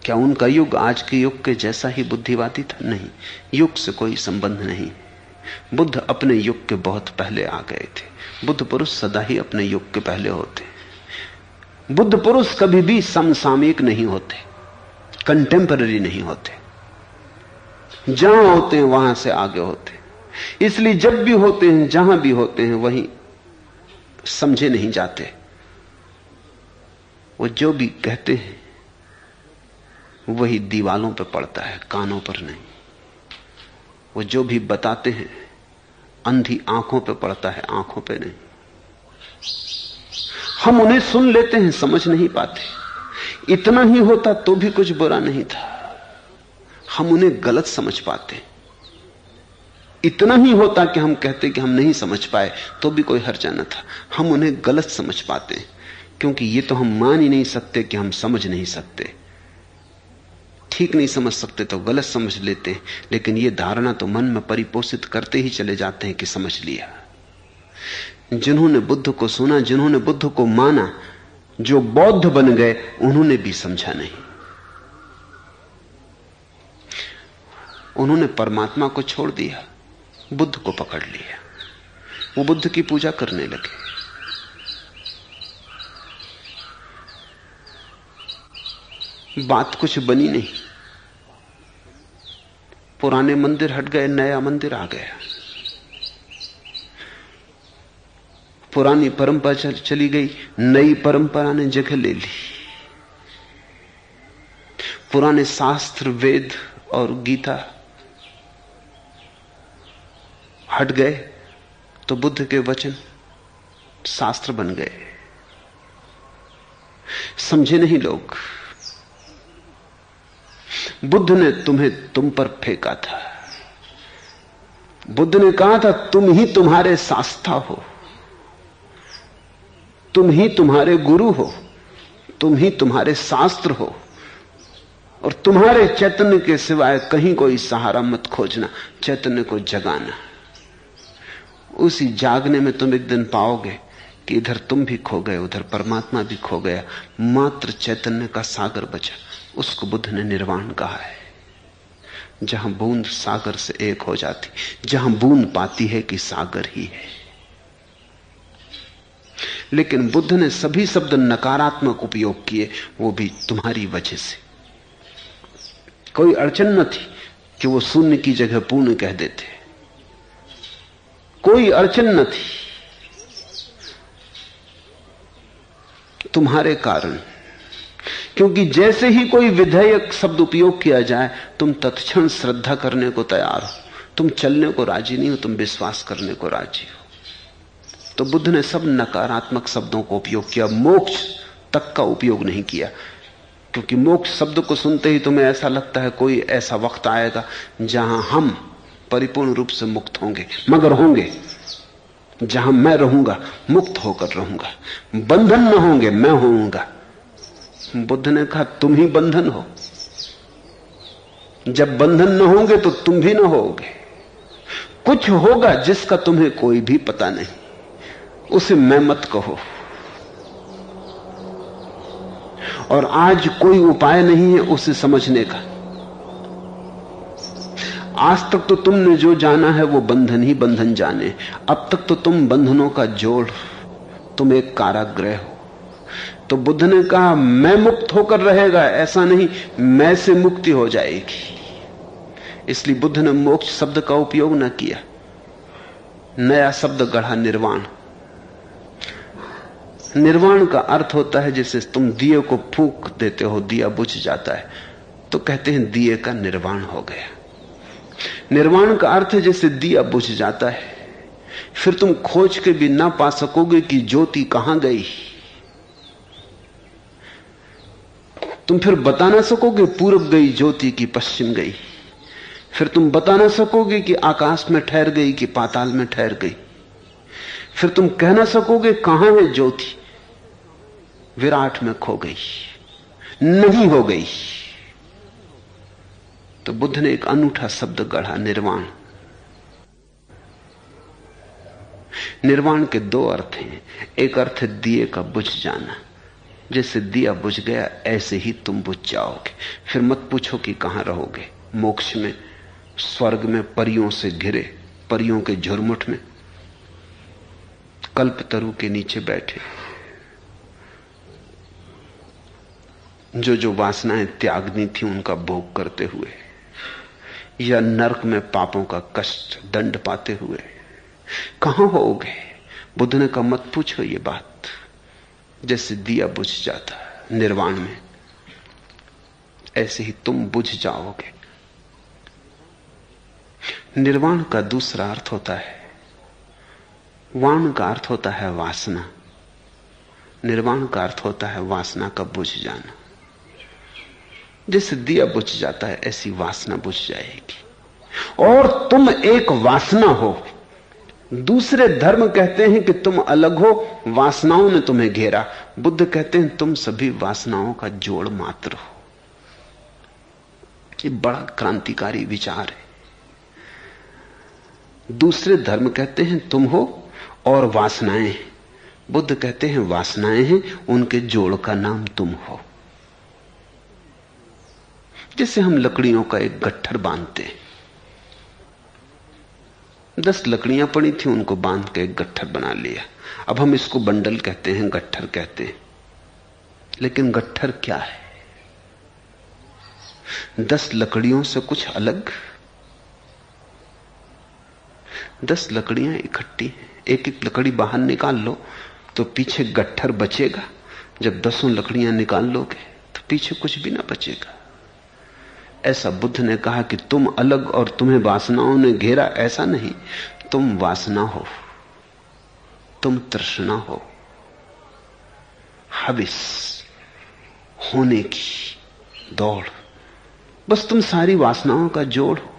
[SPEAKER 1] क्या उनका युग आज के युग के जैसा ही बुद्धिवादी था? नहीं, युग से कोई संबंध नहीं। बुद्ध अपने युग के बहुत पहले आ गए थे। बुद्ध पुरुष सदा ही अपने युग के पहले होते। बुद्ध पुरुष कभी भी समसामयिक नहीं होते, कंटेम्पररी नहीं होते, जहां होते हैं वहां से आगे होते। इसलिए जब भी होते हैं, जहां भी होते हैं, वहीं समझे नहीं जाते। वो जो भी कहते हैं वही दीवालों पर पड़ता है, कानों पर नहीं। वो जो भी बताते हैं अंधी आंखों पे पड़ता है, आंखों पे नहीं। हम उन्हें सुन लेते हैं, समझ नहीं पाते। इतना ही होता तो भी कुछ बुरा नहीं था, हम उन्हें गलत समझ पाते। इतना ही होता कि हम कहते कि हम नहीं समझ पाए तो भी कोई हर्जा न था। हम उन्हें गलत समझ पाते, क्योंकि ये तो हम मान ही नहीं सकते कि हम समझ नहीं सकते। ठीक नहीं समझ सकते तो गलत समझ लेते हैं, लेकिन ये धारणा तो मन में परिपोषित करते ही चले जाते हैं कि समझ लिया। जिन्होंने बुद्ध को सुना, जिन्होंने बुद्ध को माना, जो बौद्ध बन गए, उन्होंने भी समझा नहीं। उन्होंने परमात्मा को छोड़ दिया, बुद्ध को पकड़ लिया। वो बुद्ध की पूजा करने लगे। बात कुछ बनी नहीं। पुराने मंदिर हट गए, नया मंदिर आ गया। पुरानी परंपरा चली गई, नई परंपरा ने जगह ले ली। पुराने शास्त्र, वेद और गीता हट गए तो बुद्ध के वचन शास्त्र बन गए। समझे नहीं लोग। बुद्ध ने तुम्हें तुम पर फेंका था। बुद्ध ने कहा था तुम ही तुम्हारे शास्ता हो, तुम ही तुम्हारे गुरु हो, तुम ही तुम्हारे शास्त्र हो, और तुम्हारे चैतन्य के सिवाय कहीं कोई सहारा मत खोजना, चैतन्य को जगाना। उसी जागने में तुम एक दिन पाओगे कि इधर तुम भी खो गए, उधर परमात्मा भी खो गया, मात्र चैतन्य का सागर बचा। उसको बुद्ध ने निर्वाण कहा है। जहां बूंद सागर से एक हो जाती, जहां बूंद पाती है कि सागर ही है। लेकिन बुद्ध ने सभी शब्द नकारात्मक उपयोग किए, वो भी तुम्हारी वजह से। कोई अड़चन न थी कि वो शून्य की जगह पूर्ण कह देते, कोई अड़चन न थी। तुम्हारे कारण, क्योंकि जैसे ही कोई विधेयक शब्द उपयोग किया जाए, तुम तत्क्षण श्रद्धा करने को तैयार हो। तुम चलने को राजी नहीं हो, तुम विश्वास करने को राजी हो। तो बुद्ध ने सब नकारात्मक शब्दों को उपयोग किया, मोक्ष तक का उपयोग नहीं किया। क्योंकि मोक्ष शब्द को सुनते ही तुम्हें ऐसा लगता है कोई ऐसा वक्त आएगा जहां हम परिपूर्ण रूप से मुक्त होंगे, मगर होंगे जहां मैं रहूंगा, मुक्त होकर रहूंगा, बंधन न होंगे, मैं होऊंगा। बुद्ध ने कहा तुम ही बंधन हो। जब बंधन न होंगे तो तुम भी न होगे। कुछ होगा जिसका तुम्हें कोई भी पता नहीं, उसे मैं मत कहो। और आज कोई उपाय नहीं है उसे समझने का। आज तक तो तुमने जो जाना है वो बंधन ही बंधन जाने। अब तक तो तुम बंधनों का जोड़, तुम एक कारागृह हो। तो बुद्ध ने कहा मैं मुक्त होकर रहेगा, ऐसा नहीं, मैं से मुक्ति हो जाएगी। इसलिए बुद्ध ने मोक्ष शब्द का उपयोग न किया, नया शब्द गढ़ा, निर्वाण। निर्वाण का अर्थ होता है जैसे तुम दिए को फूंक देते हो, दिया बुझ जाता है, तो कहते हैं दिए का निर्वाण हो गया। निर्वाण का अर्थ है जैसे दिया बुझ जाता है, फिर तुम खोज के भी ना पा सकोगे कि ज्योति कहां गई। तुम फिर बता ना सकोगे पूरब गई ज्योति की पश्चिम गई। फिर तुम बता ना सकोगे कि आकाश में ठहर गई कि पाताल में ठहर गई। फिर तुम कह ना सकोगे कहां है ज्योति, विराट में खो गई, नहीं हो गई। तो बुद्ध ने एक अनूठा शब्द गढ़ा, निर्वाण। निर्वाण के दो अर्थ हैं। एक अर्थ है दिए का बुझ जाना, जैसे दिया बुझ गया ऐसे ही तुम बुझ जाओगे। फिर मत पूछो कि कहां रहोगे, मोक्ष में, स्वर्ग में, परियों से घिरे, परियों के झुरमुट में, कल्पतरु के नीचे बैठे, जो जो वासनाएं त्यागनी थी उनका भोग करते हुए, या नरक में पापों का कष्ट दंड पाते हुए। कहां होगे? बुद्ध ने कहा मत पूछो ये बात। जैसे दिया बुझ जाता निर्वाण में, ऐसे ही तुम बुझ जाओगे। निर्वाण का दूसरा अर्थ होता है, वाण का अर्थ होता है वासना, निर्वाण का अर्थ होता है वासना का बुझ जाना। जैसे दिया बुझ जाता है ऐसी वासना बुझ जाएगी। और तुम एक वासना हो। दूसरे धर्म कहते हैं कि तुम अलग हो, वासनाओं ने तुम्हें घेरा। बुद्ध कहते हैं तुम सभी वासनाओं का जोड़ मात्र हो। ये बड़ा क्रांतिकारी विचार है। दूसरे धर्म कहते हैं तुम हो और वासनाएं हैं। बुद्ध कहते हैं वासनाएं हैं, उनके जोड़ का नाम तुम हो। जैसे हम लकड़ियों का एक गट्ठर बांधते हैं, 10 लकड़ियां पड़ी थी, उनको बांध के एक गट्ठर बना लिया। अब हम इसको बंडल कहते हैं, गट्ठर कहते हैं, लेकिन गट्ठर क्या है? 10 लकड़ियों से कुछ अलग। 10 लकड़ियां इकट्ठी हैं, एक एक लकड़ी बाहर निकाल लो तो पीछे गट्ठर बचेगा। जब 10 लकड़ियां निकाल लोगे तो पीछे कुछ भी ना बचेगा। ऐसा बुद्ध ने कहा कि तुम अलग और तुम्हें वासनाओं ने घेरा, ऐसा नहीं। तुम वासना हो, तुम तृष्णा हो, हविस होने की दौड़। बस तुम सारी वासनाओं का जोड़ हो।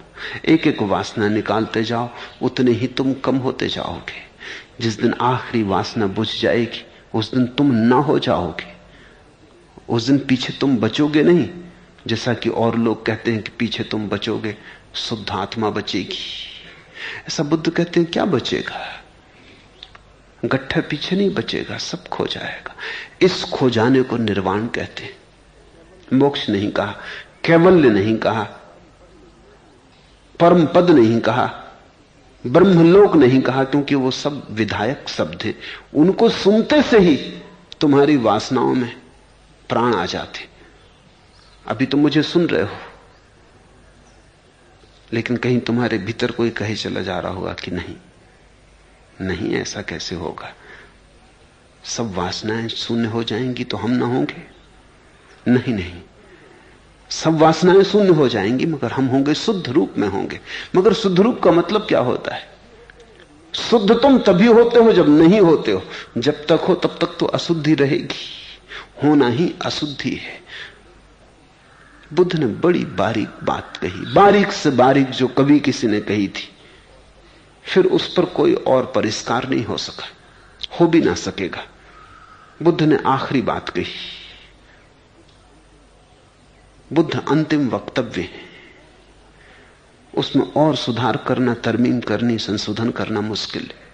[SPEAKER 1] एक एक वासना निकालते जाओ, उतने ही तुम कम होते जाओगे। जिस दिन आखिरी वासना बुझ जाएगी उस दिन तुम ना हो जाओगे। उस दिन पीछे तुम बचोगे नहीं, जैसा कि और लोग कहते हैं कि पीछे तुम बचोगे, शुद्ध आत्मा बचेगी। ऐसा बुद्ध कहते हैं क्या बचेगा? गट्ठर पीछे नहीं बचेगा, सब खो जाएगा। इस खो जाने को निर्वाण कहते हैं। मोक्ष नहीं कहा, कैवल्य नहीं कहा, परम पद नहीं कहा, ब्रह्मलोक नहीं कहा, क्योंकि वो सब विधायक शब्द हैं। उनको सुनते से ही तुम्हारी वासनाओं में प्राण आ जाते। अभी तो मुझे सुन रहे हो, लेकिन कहीं तुम्हारे भीतर कोई कहे चला जा रहा होगा कि नहीं नहीं, ऐसा कैसे होगा? सब वासनाएं शून्य हो जाएंगी तो हम ना होंगे? नहीं नहीं, सब वासनाएं शून्य हो जाएंगी मगर हम होंगे, शुद्ध रूप में होंगे। मगर शुद्ध रूप का मतलब क्या होता है? शुद्ध तुम तभी होते हो जब नहीं होते हो। जब तक हो तब तक तो अशुद्धि रहेगी। होना ही अशुद्धि है। बुद्ध ने बड़ी बारीक बात कही, बारीक से बारीक जो कभी किसी ने कही थी। फिर उस पर कोई और परिष्कार नहीं हो सका, हो भी ना सकेगा। बुद्ध ने आखिरी बात कही। बुद्ध अंतिम वक्तव्य है, उसमें और सुधार करना, तरमीम करनी, संशोधन करना मुश्किल है।